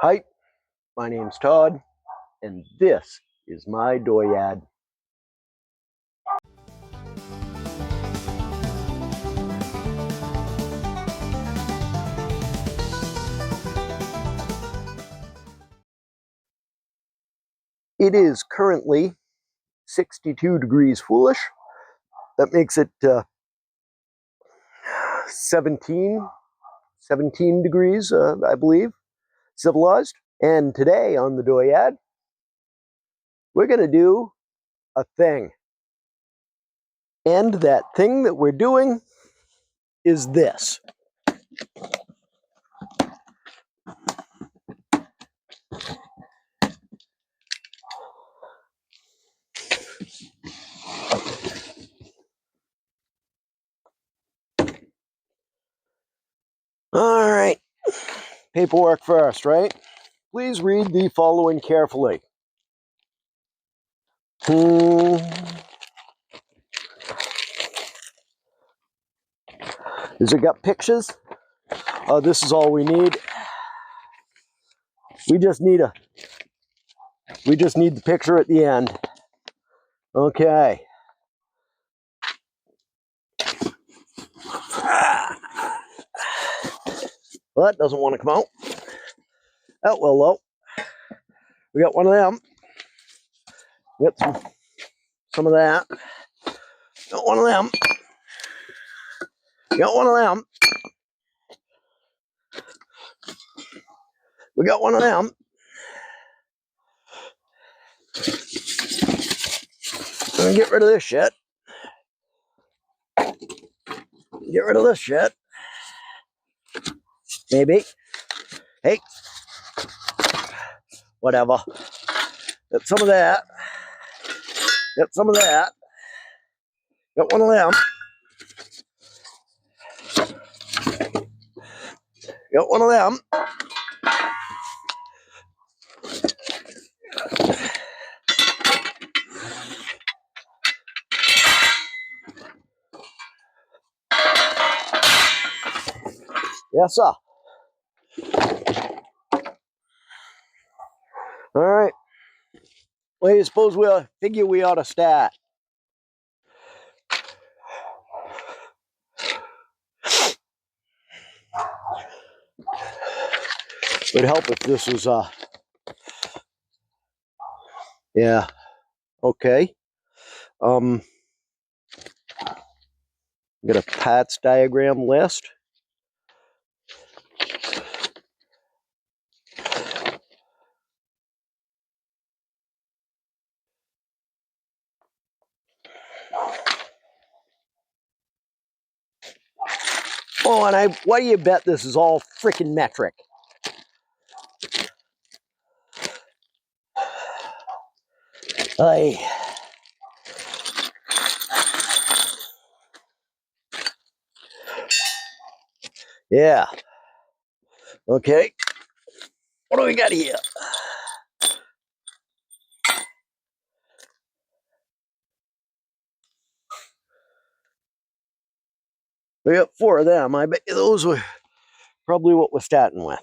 Hi, my name's Todd, and this is my dooryard. It is currently 62 degrees foolish. That makes it 17 degrees, I believe, civilized. And today on the dooryard, we're going to do a thing. And that thing that we're doing is this. All right, paperwork first, right? Please read the following carefully. Has it got pictures? This is all we need. We just need the picture at the end. Okay. Well, that doesn't want to come out. Oh, well, low. We got one of them. Got some of that. Got one of them. Got one of them. We got one of them. I'm gonna get rid of this shit. Get rid of this shit. Maybe. Hey. Whatever. Got some of that. Got some of that. Got one of them. Got one of them. Yes, sir. All right. Where do you suppose we figure we ought to start? It would help if this was yeah. Okay. Got a parts diagram list. Oh, and why do you bet this is all freaking metric? Yeah. Okay. What do we got here? We got 4 of them. I bet you those were probably what we're starting with.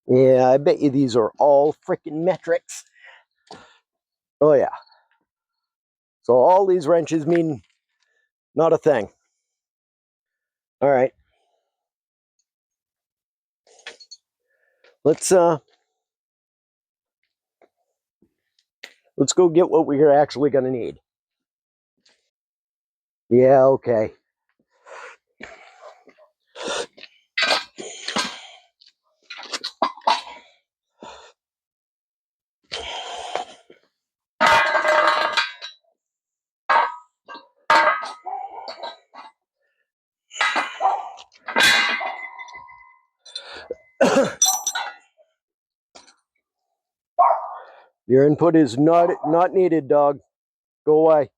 Yeah, I bet you these are all freaking metrics. Oh yeah. So all these wrenches mean not a thing. All right. Let's go get what we're actually going to need. Yeah, okay. Your input is not needed, dog. Go away.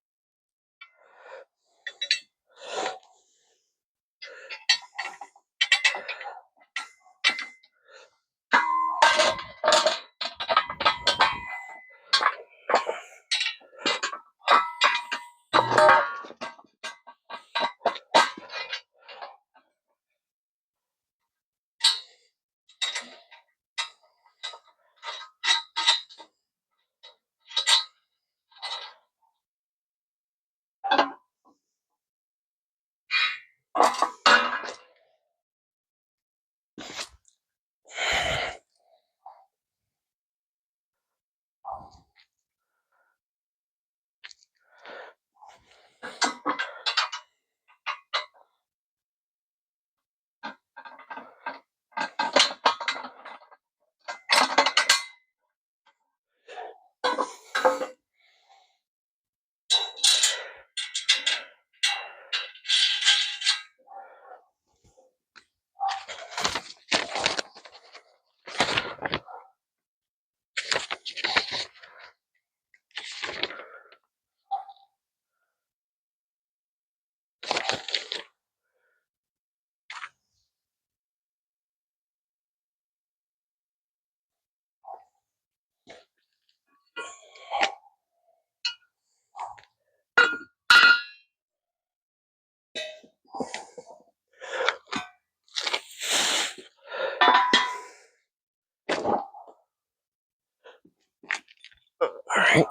All right.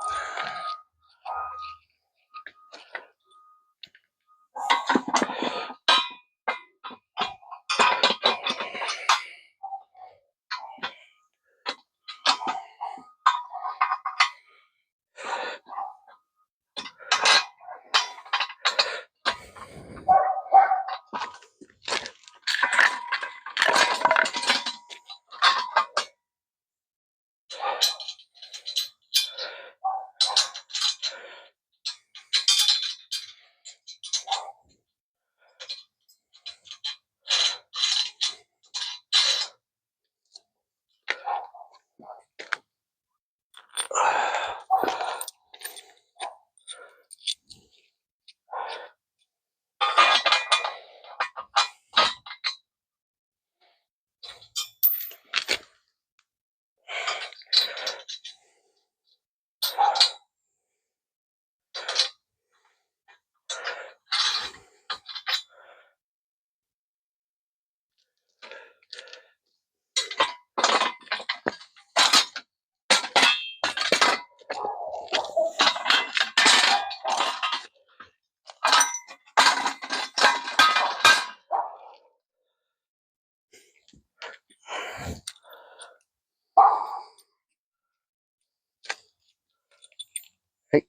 Hey.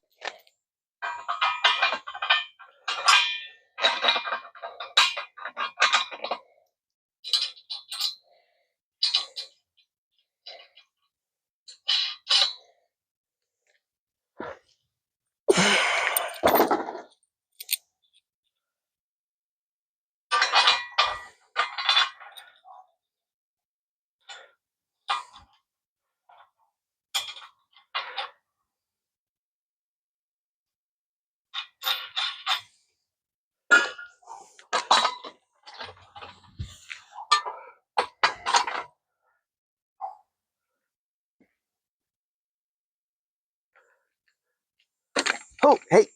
Oh, hey.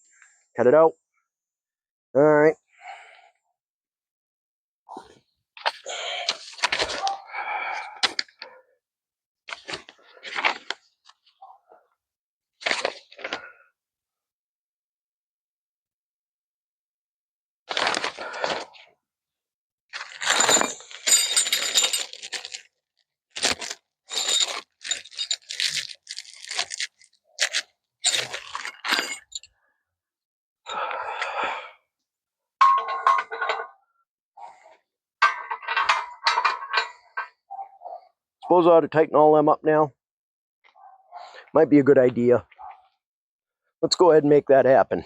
Cut it out. All right. suppose I ought to tighten all them up now. Might be a good idea. Let's go ahead and make that happen.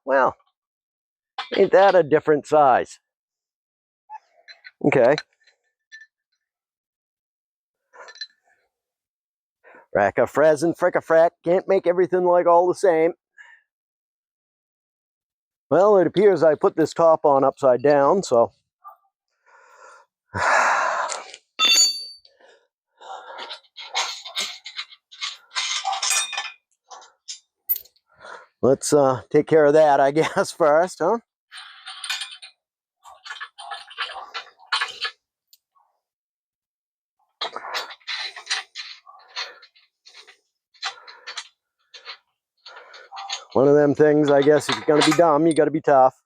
Well, ain't that a different size? Okay. Rack-a-frez and frick-a-frack. Can't make everything like all the same. Well, it appears I put this top on upside down, so... Let's take care of that, I guess, first, huh? One of them things, I guess, if you're going to be dumb, you got to be tough.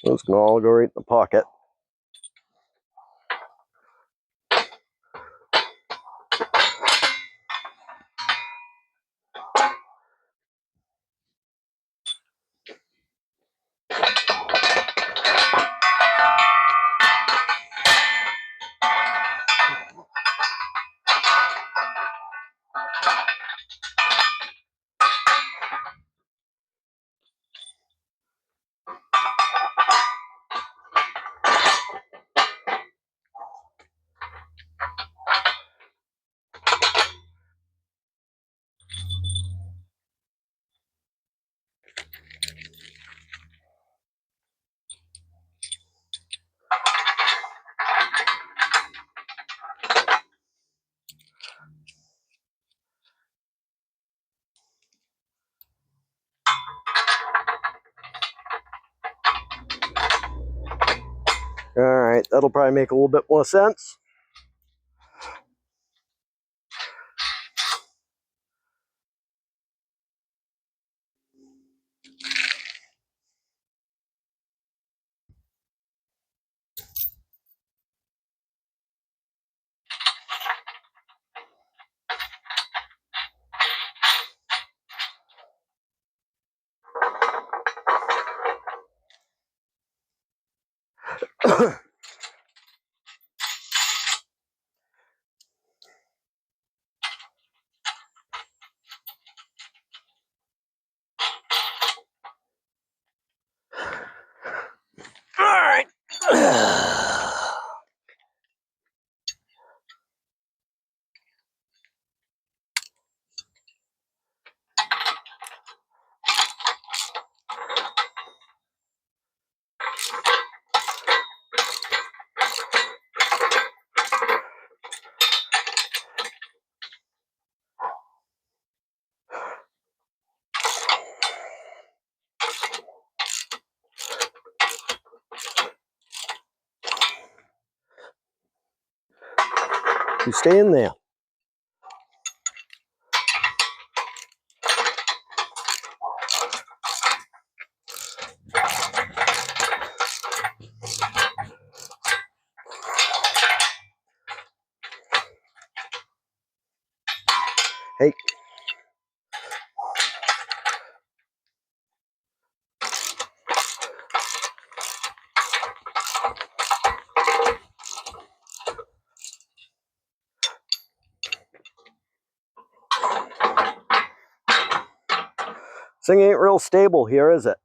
Those can all go right in the pocket. All right, that'll probably make a little bit more sense. All right. You stay in there. Hey. This thing ain't real stable here, is it?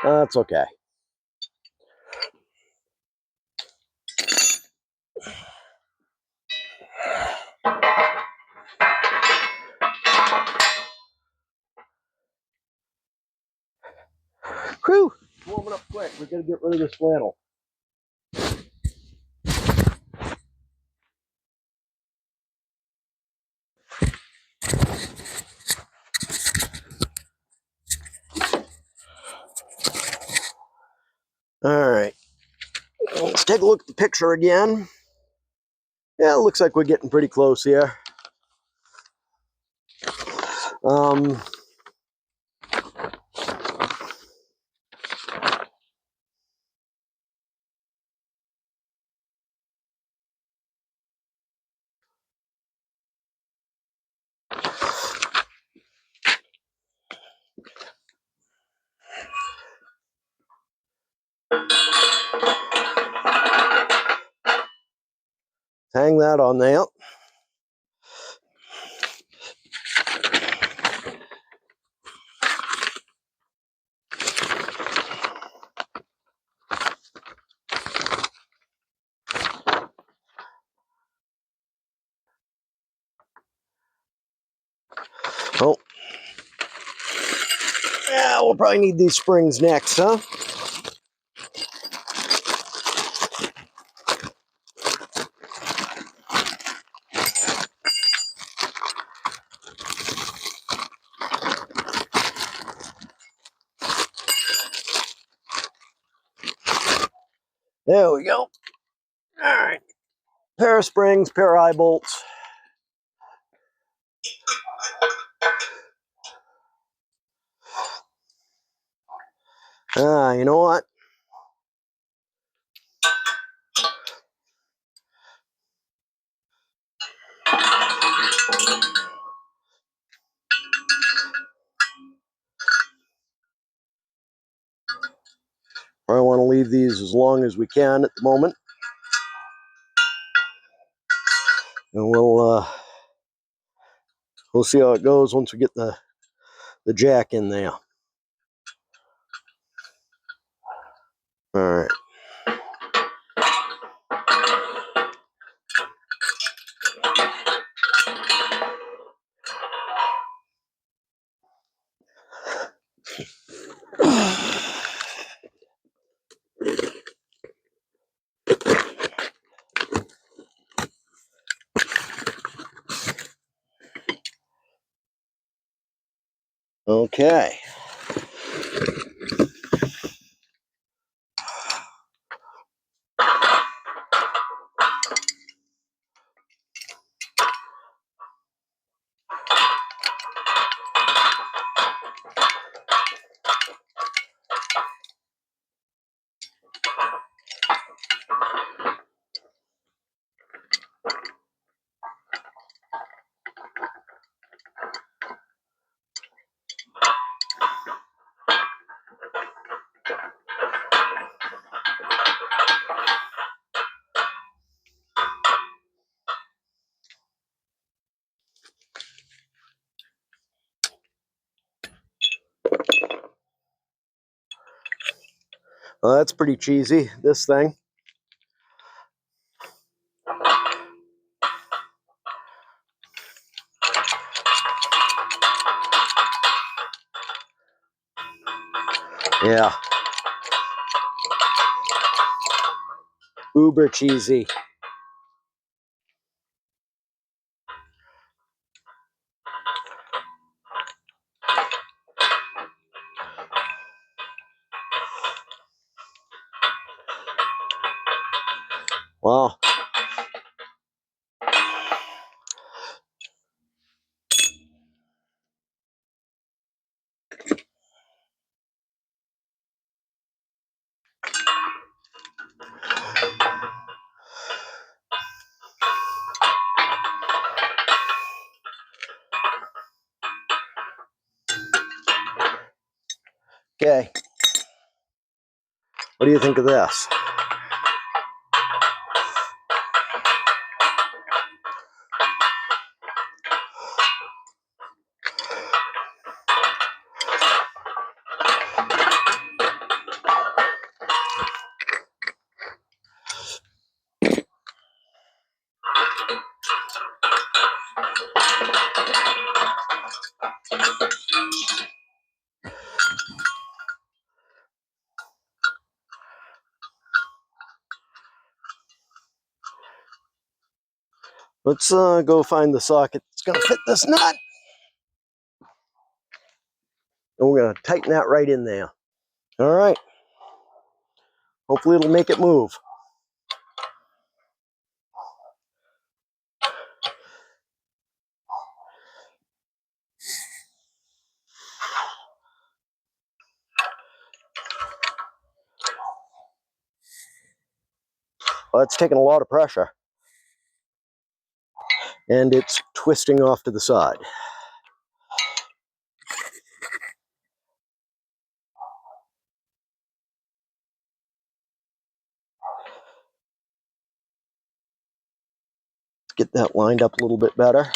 That's okay. Whew! Warming up quick. We're gonna get rid of this flannel. All right. Let's take a look at the picture again. Yeah, it looks like we're getting pretty close here. Hang that on there. Oh. Yeah, we'll probably need these springs next, huh? There we go. All right. Pair of springs, pair of eye bolts. You know what? I want to leave these as long as we can at the moment. And we'll see how it goes once we get the jack in there. All right. Okay. Well, that's pretty cheesy, this thing. Yeah. Uber cheesy. Well, Okay. What do you think of this? Let's go find the socket that's going to fit this nut. And we're going to tighten that right in there. All right. Hopefully it'll make it move. Well, it's taking a lot of pressure. And it's twisting off to the side. Let's get that lined up a little bit better.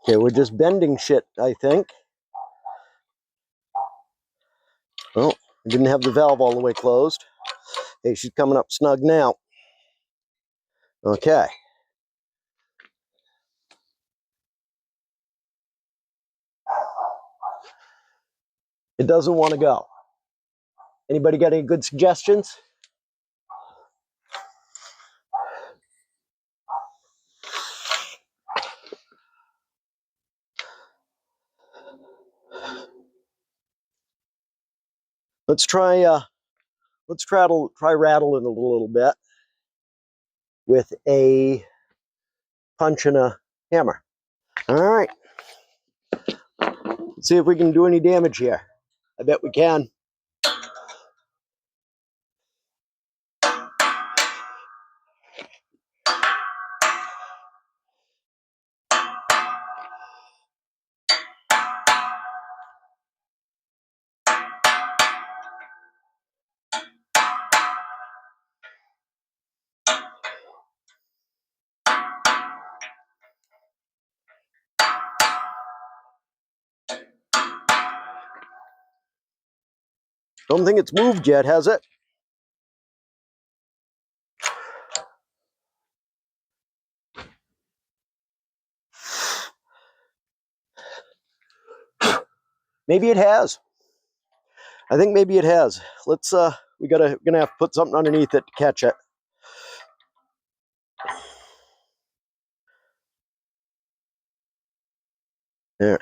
Okay, we're just bending shit, I think. Oh, I didn't have the valve all the way closed. Hey, she's coming up snug now. Okay. It doesn't want to go. Anybody got any good suggestions? Let's try rattling a little bit with a punch and a hammer. All right. Let's see if we can do any damage here. I bet we can. Don't think it's moved yet, has it? Maybe it has. I think maybe it has. Let's we're gonna have to put something underneath it to catch it. There.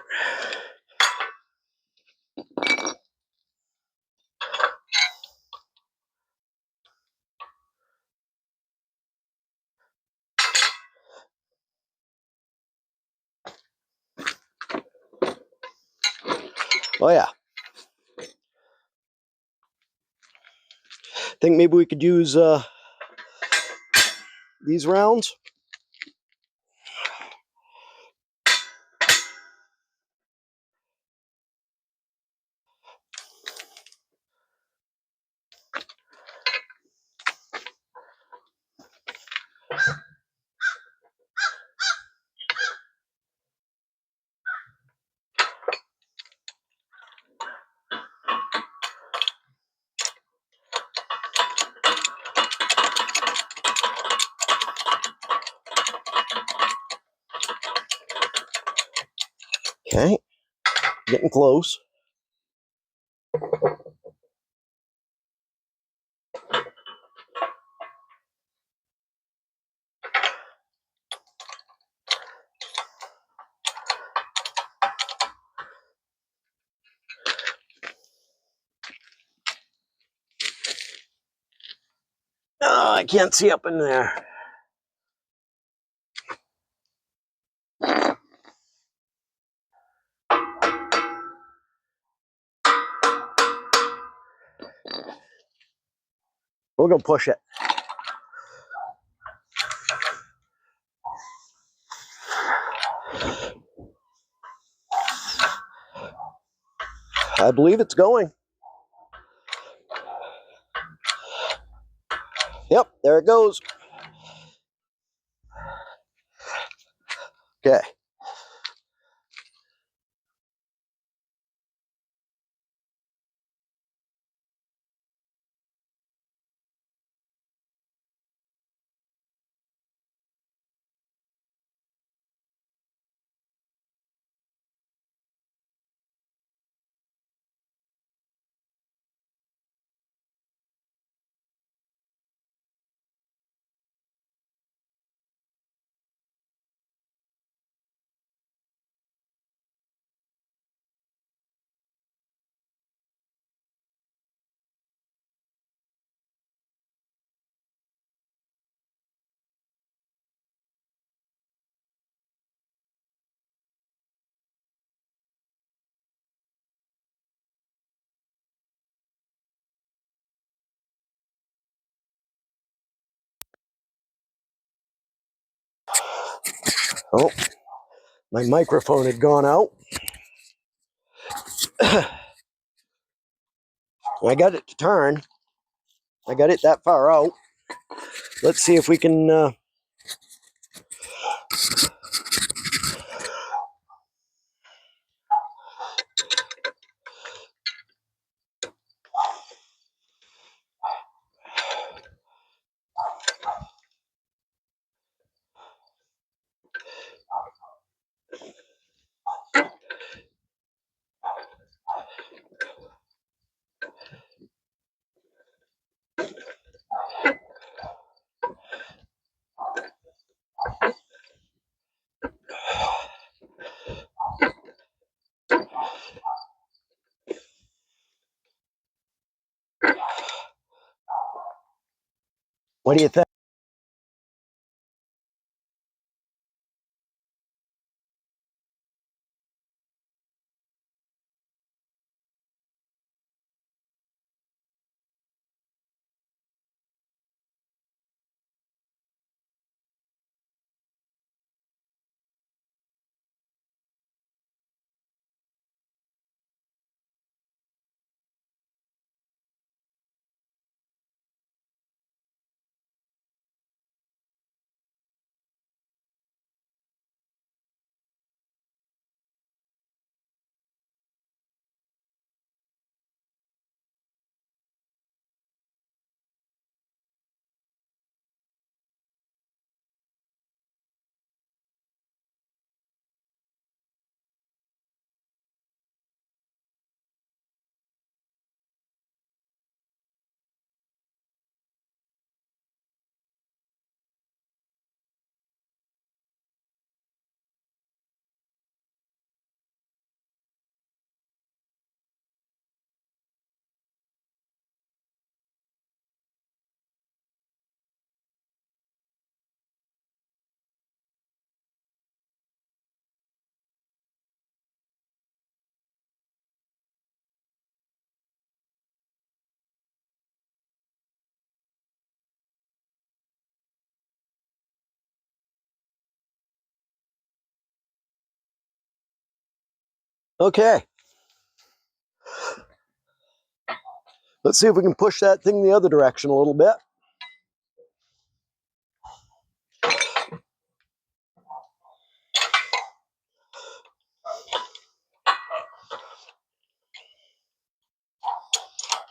Oh yeah. Think maybe we could use these rounds. Okay, getting close. Oh, I can't see up in there. We're gonna push it. I believe it's going. Yep, there it goes. Okay. Oh, my microphone had gone out. I got it to turn. I got it that far out. Let's see if we can... What do you think? Okay. Let's see if we can push that thing the other direction a little bit.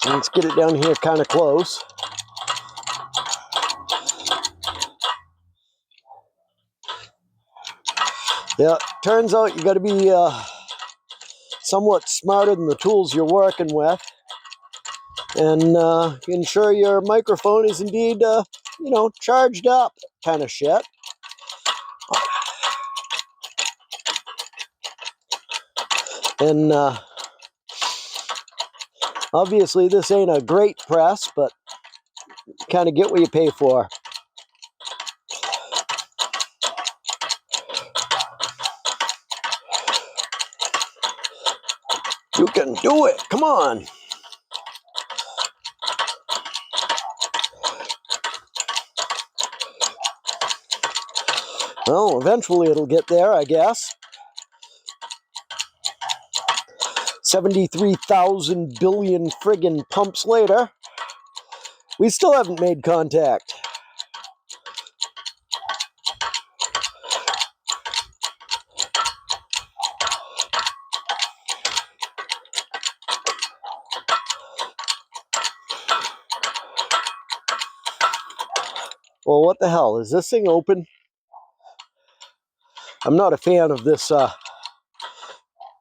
Let's get it down here kind of close. Yeah, turns out you got to be somewhat smarter than the tools you're working with, and ensure your microphone is indeed, you know, charged up kind of shit. And obviously this ain't a great press, but kind of get what you pay for. You can do it. Come on. Well, eventually it'll get there, I guess. 73,000 billion friggin' pumps later, we still haven't made contact. Well, what the hell? Is this thing open? I'm not a fan of this.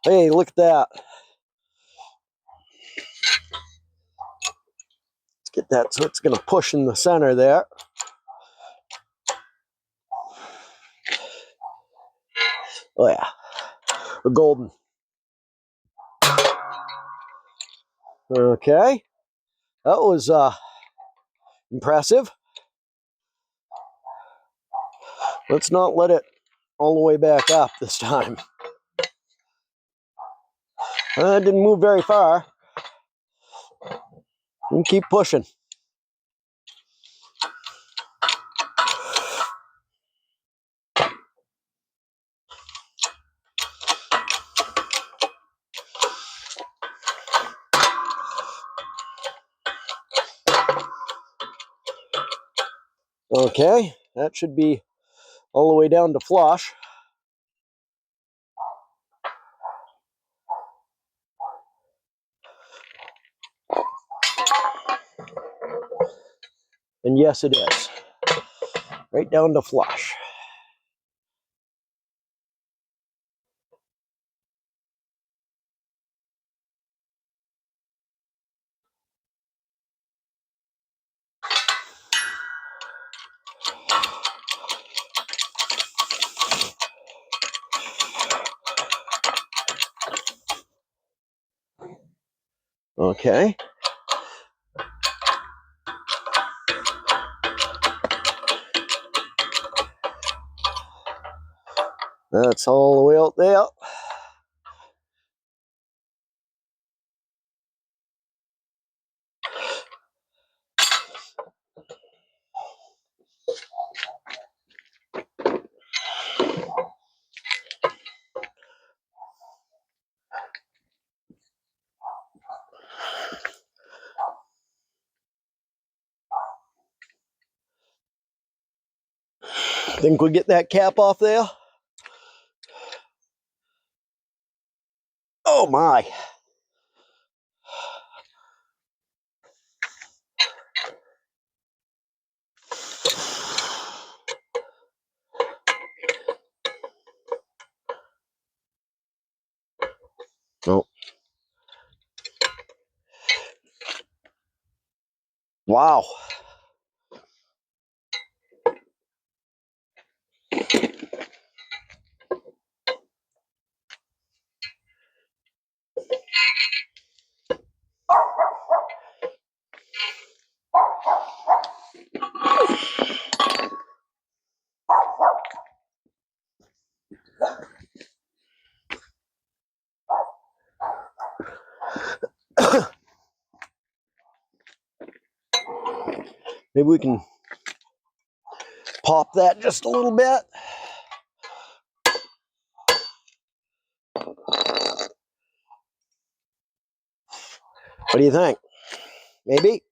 Hey, look at that. Let's get that so it's going to push in the center there. Oh, yeah. We're golden. Okay. That was impressive. Let's not let it all the way back up this time. It didn't move very far. And keep pushing. Okay, that should be all the way down to flush. And yes, it is. Right down to flush. Okay. That's all the way out there. Think we'll get that cap off there? Oh my. Oh. Wow. Maybe we can pop that just a little bit. What do you think? Maybe?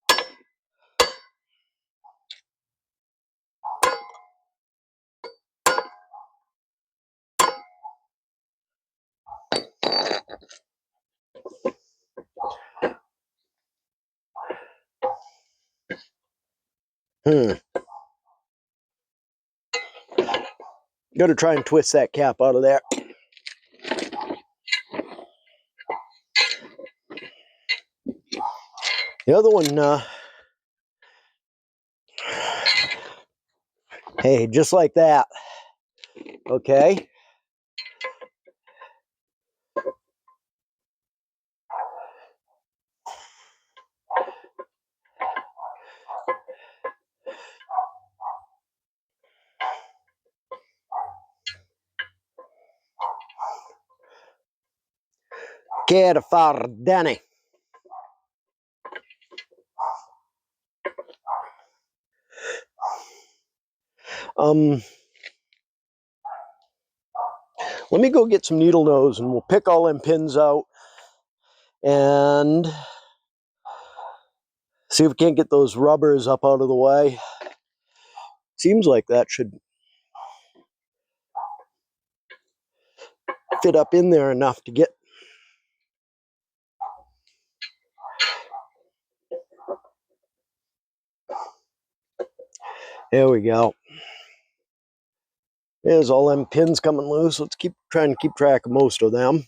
Gotta try and twist that cap out of there. The other one, hey, just like that. Okay. Che da far, Danny? Let me go get some needle nose and we'll pick all them pins out and see if we can't get those rubbers up out of the way. Seems like that should fit up in there enough to get. There we go. There's all them pins coming loose. Let's keep trying to keep track of most of them.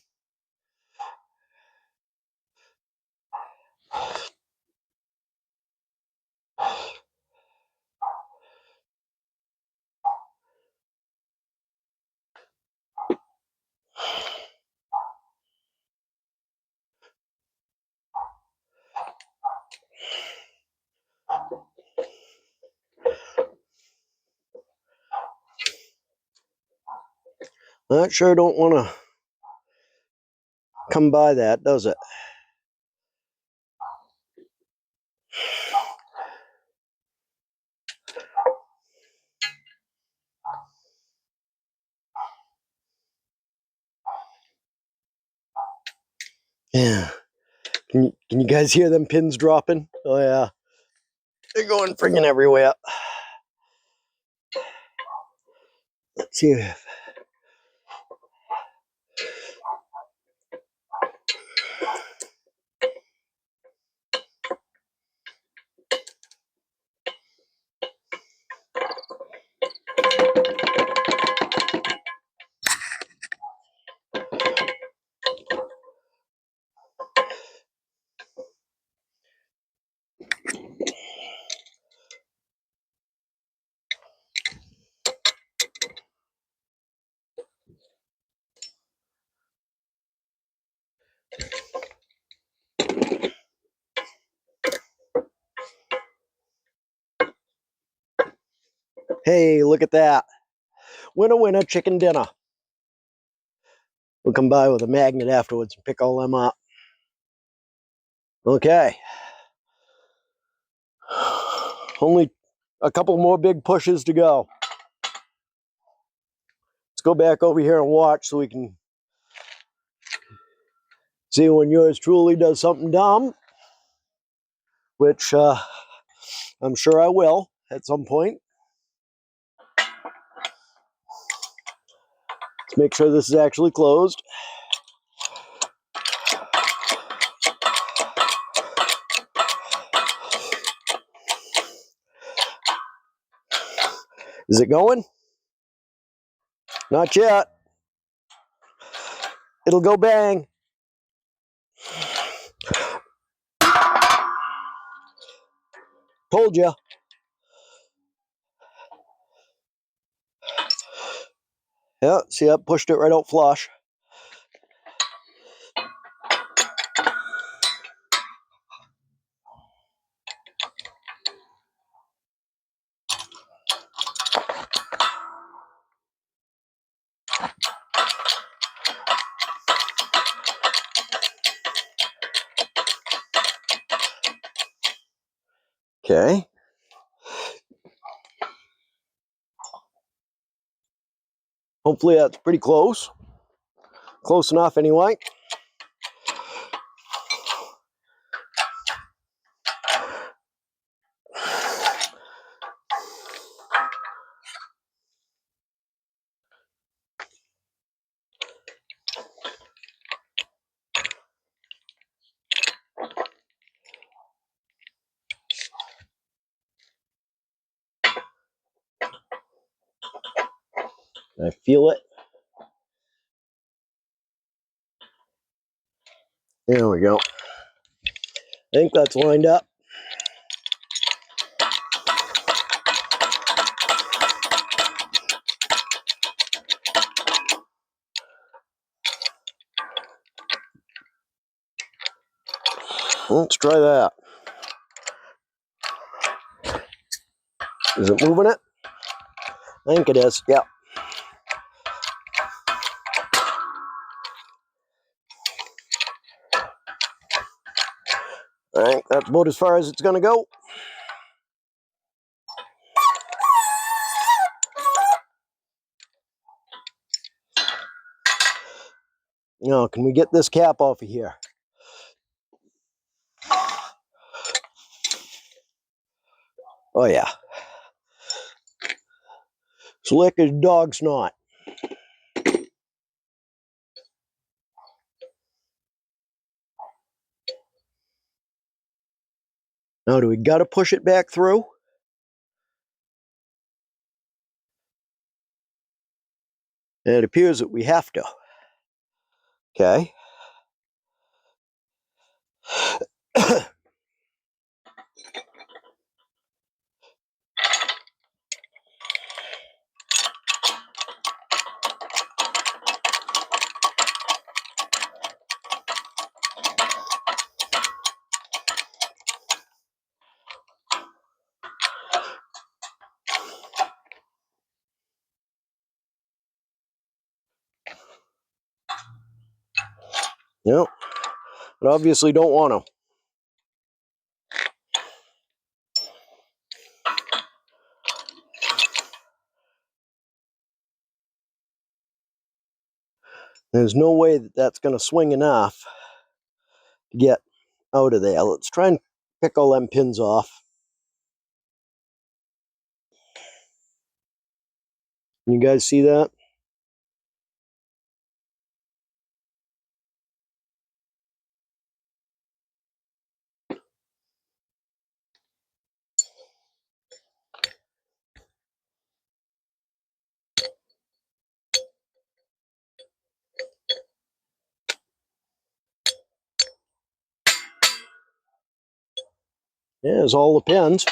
That sure don't want to come by that, does it? Yeah. Can you guys hear them pins dropping? Oh yeah. They're going friggin' everywhere. Let's see if... Hey, look at that. Winner, winner, chicken dinner. We'll come by with a magnet afterwards and pick all them up. Okay. Only a couple more big pushes to go. Let's go back over here and watch so we can see when yours truly does something dumb, which I'm sure I will at some point. Let's make sure this is actually closed. Is it going? Not yet. It'll go bang. Told you. Yeah, see, I pushed it right out flush. Okay. Hopefully that's pretty close. Close enough anyway. I feel it. There we go. I think that's lined up. Let's try that. Is it moving it? I think it is, yep. I think that's about as far as it's going to go. Now, can we get this cap off of here? Oh yeah. Slick as dog snot. Now, do we got to push it back through? And it appears that we have to. Okay. Yep. But obviously don't want to. There's no way that that's going to swing enough to get out of there. Let's try and pick all them pins off. Can you guys see that? There's all the pins.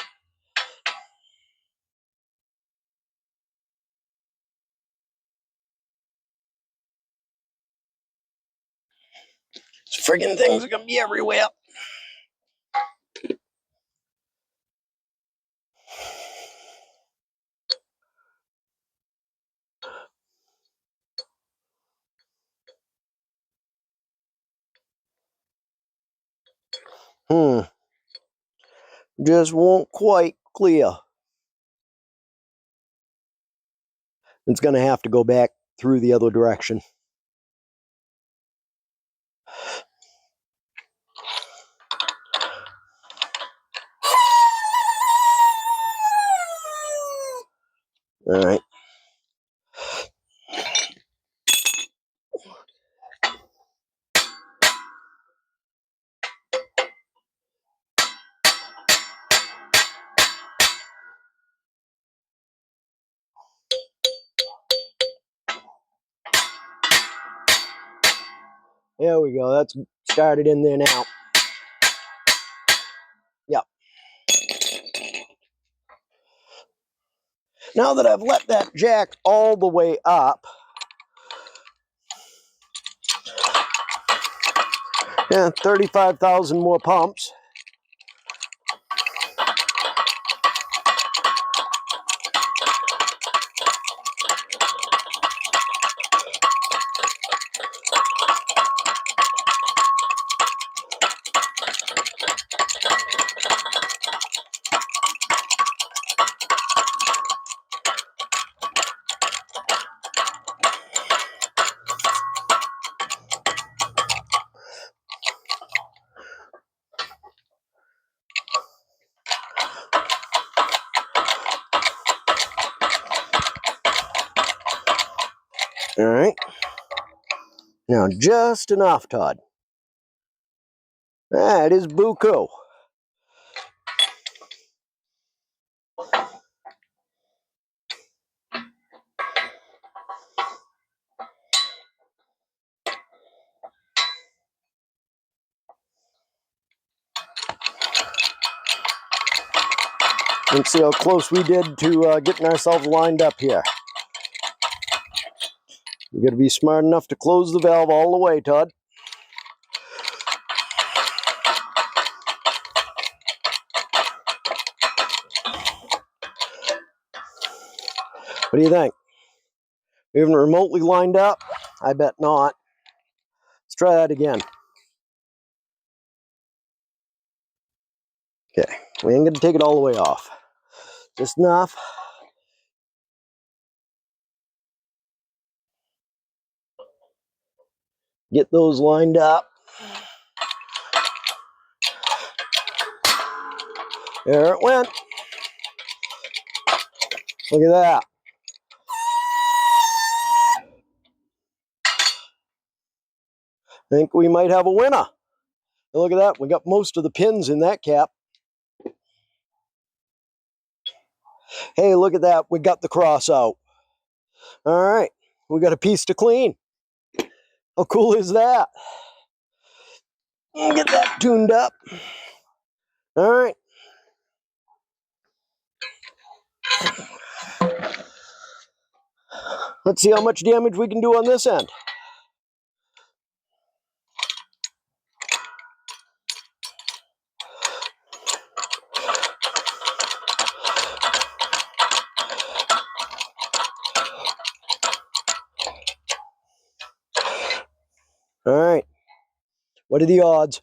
These friggin' things are going to be everywhere. Just won't quite clear. It's going to have to go back through the other direction. All right. There we go. That's started in there now. Yep. Now that I've let that jack all the way up, yeah, 35,000 more pumps. All right. Now just enough, Todd. That is buku. Let's see how close we did to getting ourselves lined up here. You got to be smart enough to close the valve all the way, Todd. What do you think? Even remotely lined up? I bet not. Let's try that again. Okay, we ain't gonna take it all the way off. Just enough. Get those lined up. There it went. Look at that. I think we might have a winner. Look at that. We got most of the pins in that cap. Hey, look at that. We got the cross out. All right. We got a piece to clean. How cool is that? Get that tuned up. All right. Let's see how much damage we can do on this end. All right. What are the odds?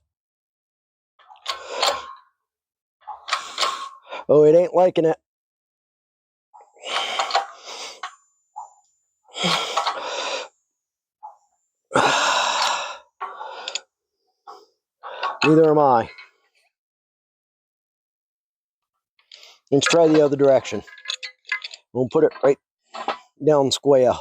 Oh, it ain't liking it. Neither am I. Let's try the other direction. We'll put it right down square.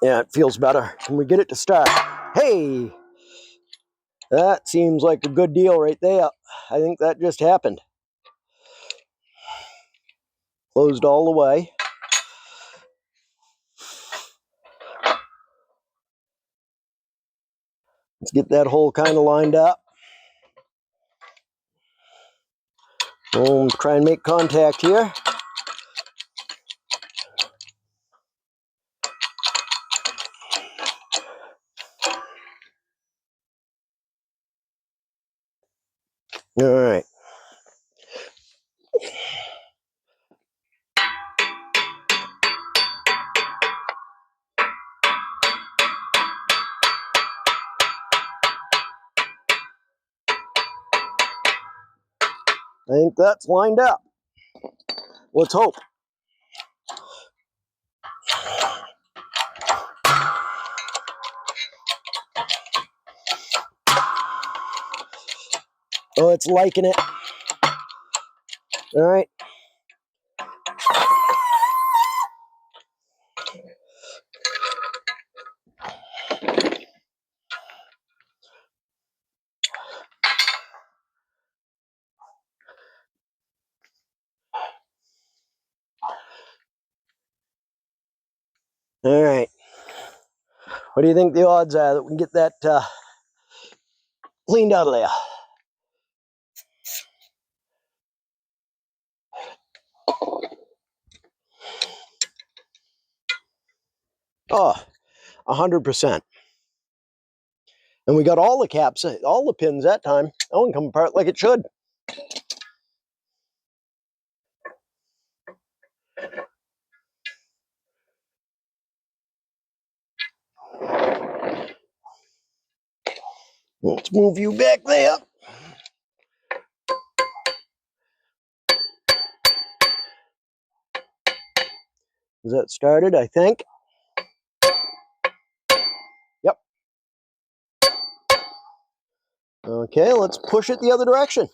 Yeah, it feels better. Can we get it to start? Hey! That seems like a good deal right there. I think that just happened. Closed all the way. Let's get that hole kind of lined up. We'll try and make contact here. All right. I think that's lined up. Let's hope. Oh, it's liking it. All right. All right. What do you think the odds are that we can get that cleaned out of there? Oh, 100%. And we got all the caps, all the pins that time. That one come apart like it should. Let's move you back there. Is that started, I think? Yep. Okay, let's push it the other direction.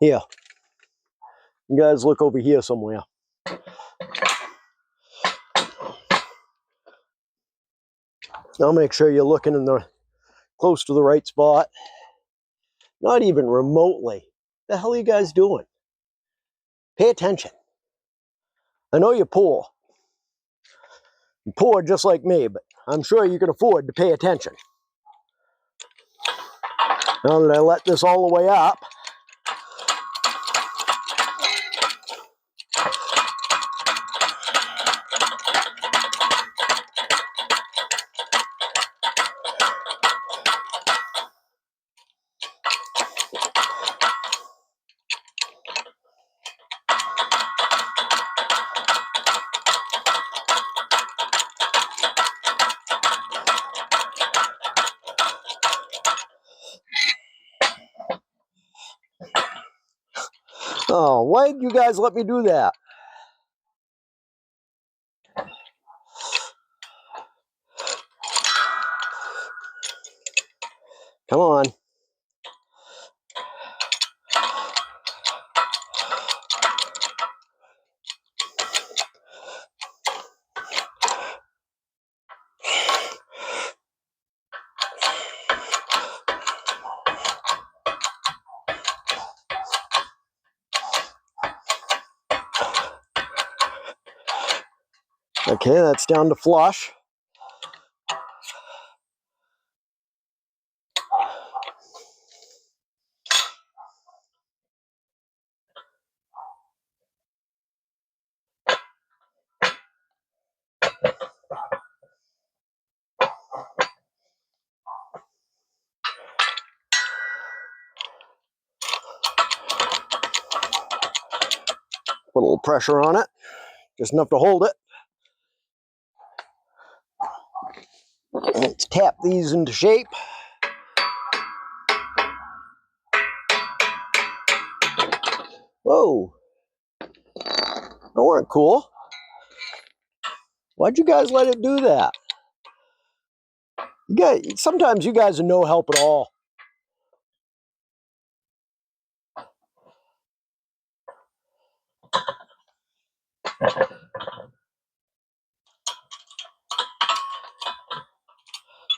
Here. You guys look over here somewhere. I'll make sure you're looking in the close to the right spot. Not even remotely. The hell are you guys doing? Pay attention. I know you're poor. You're poor just like me, but I'm sure you can afford to pay attention. Now that I let this all the way up, Oh, why did you guys let me do that? Come on. Okay, that's down to flush. Put a little pressure on it, just enough to hold it. Let's tap these into shape. Whoa, that weren't cool. Why'd you guys let it do that? Sometimes you guys are no help at all.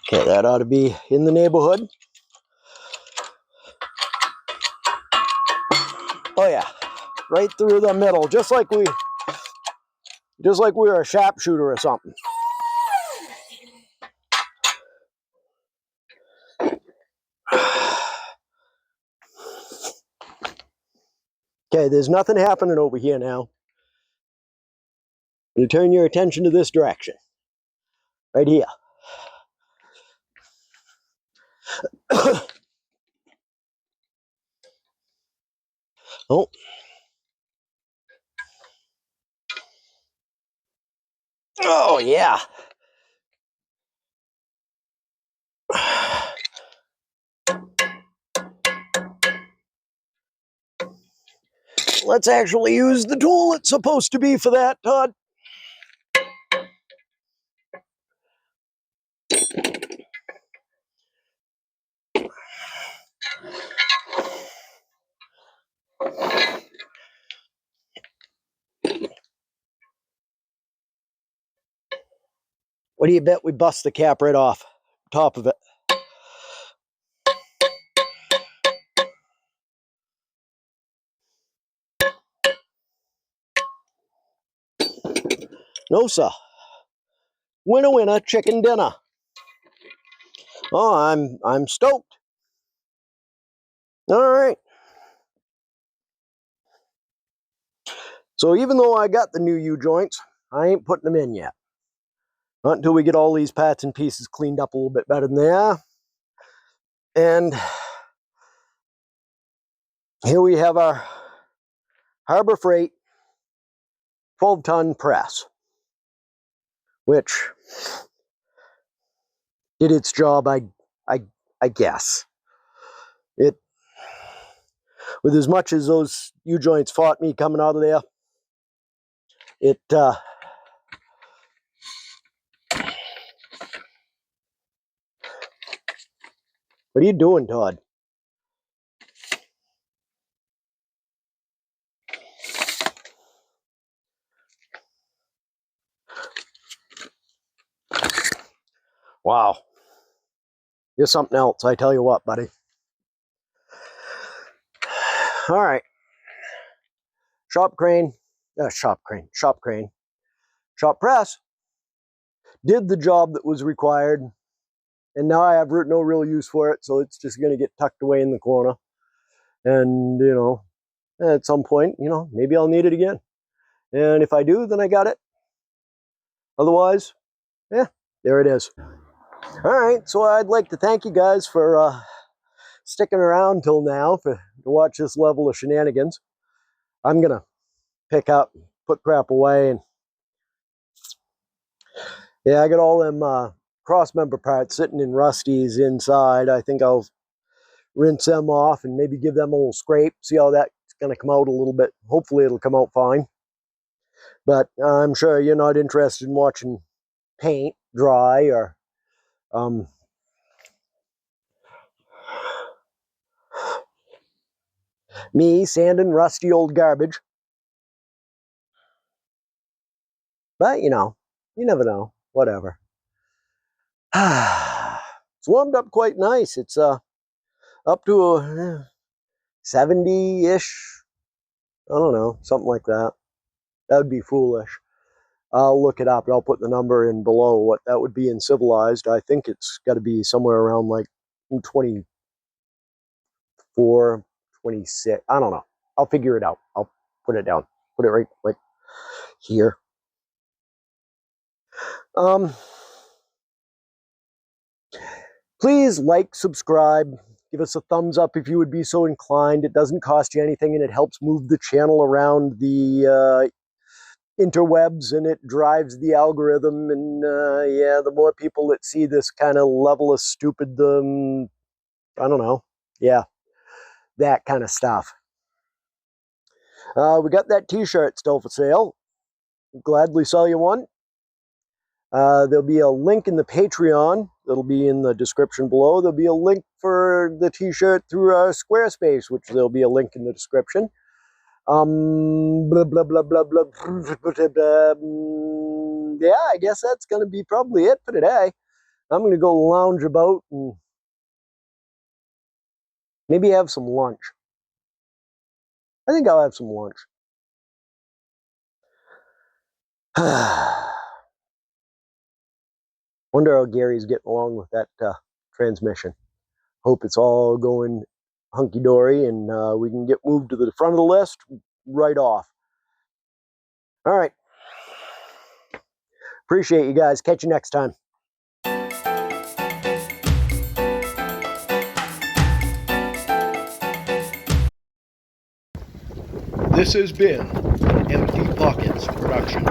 Okay, that ought to be in the neighborhood. Oh yeah, right through the middle, just like we were a sharpshooter or something. Okay, there's nothing happening over here now. You turn your attention to this direction, right here. Oh. Oh yeah. Let's actually use the tool it's supposed to be for that, Todd. What do you bet we bust the cap right off top of it? No, sir. Winner, winner, chicken dinner. Oh, I'm stoked. All right. So even though I got the new U-joints, I ain't putting them in yet. Not until we get all these parts and pieces cleaned up a little bit better than they are. And here we have our Harbor Freight 12-ton press, which did its job, I guess. It, with as much as those U-joints fought me coming out of there, it what are you doing, Todd? Wow. You're something else, I tell you what, buddy. All right. Shop crane. Shop press did the job that was required, and now I have no real use for it, so it's just going to get tucked away in the corner. And, you know, at some point, you know, maybe I'll need it again. And if I do, then I got it. Otherwise, yeah, there it is. All right, so I'd like to thank you guys for sticking around till now to watch this level of shenanigans. I'm going to pick up, put crap away, and yeah, I got all them cross-member parts sitting in Rusty's inside. I think I'll rinse them off and maybe give them a little scrape, see how that's It's going to come out a little bit. Hopefully it'll come out fine. But I'm sure you're not interested in watching paint dry or me sanding rusty old garbage. But, you know, you never know. Whatever. It's warmed up quite nice. It's up to a 70-ish. I don't know, something like that. That would be foolish. I'll look it up. I'll put the number in below what that would be in civilized. I think it's got to be somewhere around like 24, 26. I don't know. I'll figure it out. I'll put it down. Put it right like here. Please like, subscribe, give us a thumbs up if you would be so inclined. It doesn't cost you anything, and it helps move the channel around the interwebs, and it drives the algorithm. And yeah, the more people that see this kind of level of stupid, I don't know. Yeah, that kind of stuff. We got that t-shirt still for sale. Gladly sell you one. There'll be a link in the Patreon. That'll be in the description below. There'll be a link for the t-shirt through our Squarespace, which there'll be a link in the description. Blah, blah, blah, blah, blah, yeah, I guess that's going to be probably it for today. I'm going to go lounge about and maybe have some lunch. I think I'll have some lunch. Wonder how Gary's getting along with that transmission. Hope it's all going hunky-dory and we can get moved to the front of the list right off. All right. Appreciate you guys. Catch you next time. This has been Empty Pockets production.